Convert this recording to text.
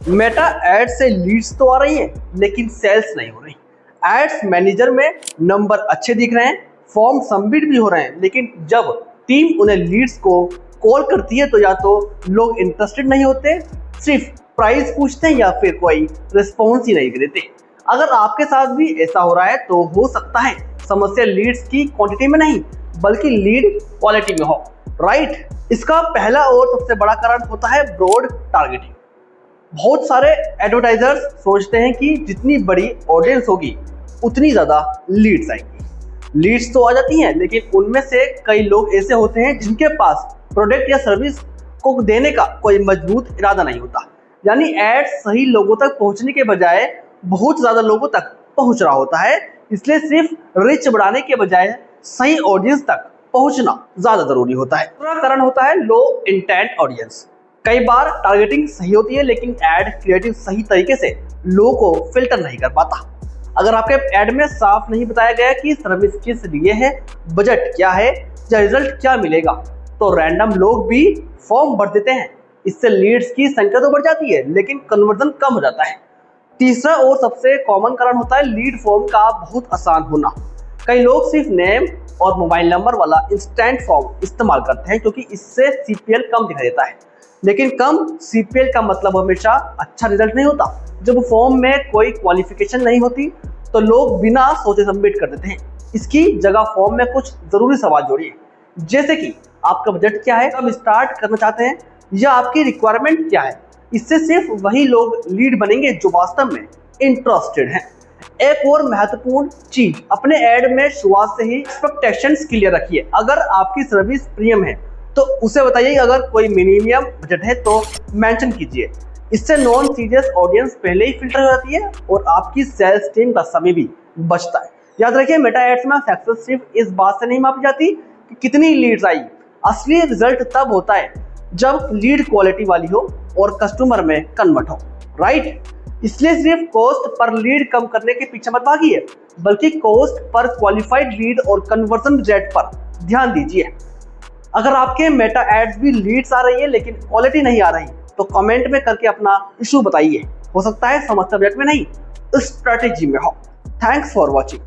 Meta add से Leeds तो आ रही है लेकिन सेल्स नहीं हो रही। एड्स मैनेजर में नंबर अच्छे दिख रहे हैं, फॉर्म सबमिट भी हो रहे हैं, लेकिन जब टीम उन्हें लीड्स को कॉल करती है तो या तो लोग इंटरेस्टेड नहीं होते, सिर्फ प्राइस पूछते हैं या फिर कोई रिस्पॉन्स ही नहीं देते। अगर आपके साथ भी ऐसा हो रहा है तो हो सकता है समस्या लीड्स की क्वांटिटी में नहीं बल्कि लीड क्वालिटी में हो, राइट। इसका पहला और सबसे बड़ा कारण होता है ब्रॉड टारगेटिंग। बहुत सारे एडवर्टाइजर्स सोचते हैं कि जितनी बड़ी ऑडियंस होगी उतनी ज़्यादा लीड्स आएंगी। लीड्स तो आ जाती हैं लेकिन उनमें से कई लोग ऐसे होते हैं जिनके पास प्रोडक्ट या सर्विस को देने का कोई मजबूत इरादा नहीं होता, यानी एड सही लोगों तक पहुंचने के बजाय बहुत ज़्यादा लोगों तक पहुंच रहा होता है। इसलिए सिर्फ रिच बढ़ाने के बजाय सही ऑडियंस तक पहुंचना ज़्यादा ज़रूरी होता है। दूसरा कारण होता है लो इंटेंट ऑडियंस। कई बार टारगेटिंग सही होती है लेकिन एड क्रिएटिव सही तरीके से लोगों को फिल्टर नहीं कर पाता। अगर आपके एड में साफ नहीं बताया गया कि सर्विस किस लिए है, बजट क्या है या रिजल्ट क्या मिलेगा, तो रैंडम लोग भी फॉर्म भर देते हैं। इससे लीड्स की संख्या तो बढ़ जाती है लेकिन कन्वर्जन कम हो जाता है। तीसरा और सबसे कॉमन कारण होता है लीड फॉर्म का बहुत आसान होना। कई लोग सिर्फ नेम और मोबाइल नंबर वाला इंस्टेंट फॉर्म इस्तेमाल करते हैं क्योंकि इससे सीपीएल कम दिखाई देता है, लेकिन कम सीपीएल का मतलब हमेशा अच्छा रिजल्ट नहीं होता। जब फॉर्म में कोई क्वालिफिकेशन नहीं होती तो लोग बिना सोचे सबमिट कर देते हैं। इसकी जगह फॉर्म में कुछ जरूरी सवाल जोड़िए, जैसे कि आपका बजट क्या है, कब स्टार्ट करना चाहते हैं या आपकी रिक्वायरमेंट क्या है। इससे सिर्फ वही लोग लीड बनेंगे जो वास्तव में इंटरेस्टेड हैं। एक और महत्वपूर्ण चीज, अपने ऐड में शुरुआत से ही एक्सपेक्टेशंस क्लियर रखिए। अगर आपकी सर्विस प्रीमियम है तो उसे बताइए, अगर कोई मिनिमम बजट है तो मेंशन कीजिए। इससे नॉन सीरियस ऑडियंस पहले ही फिल्टर हो जाती है और आपकी सेल्स टीम का समय भी बचता है। याद रखिए, मेटा एड्स में सक्सेस सिर्फ इस बात से नहीं मापी जाती कि कितनी लीड्स आई। असली रिजल्ट तब होता है जब लीड क्वालिटी वाली हो और कस्टमर में कन्वर्ट हो, राइट। इसलिए सिर्फ कॉस्ट पर लीड कम करने के पीछे मत भागिए, बल्कि कॉस्ट पर क्वालिफाइड लीड और कन्वर्जन रेट पर ध्यान दीजिए। अगर आपके मेटा एड्स भी लीड्स आ रही है लेकिन क्वालिटी नहीं आ रही तो कमेंट में करके अपना इशू बताइए। हो सकता है समस्या बजट में नहीं, स्ट्रेटेजी में हो। Thanks for watching.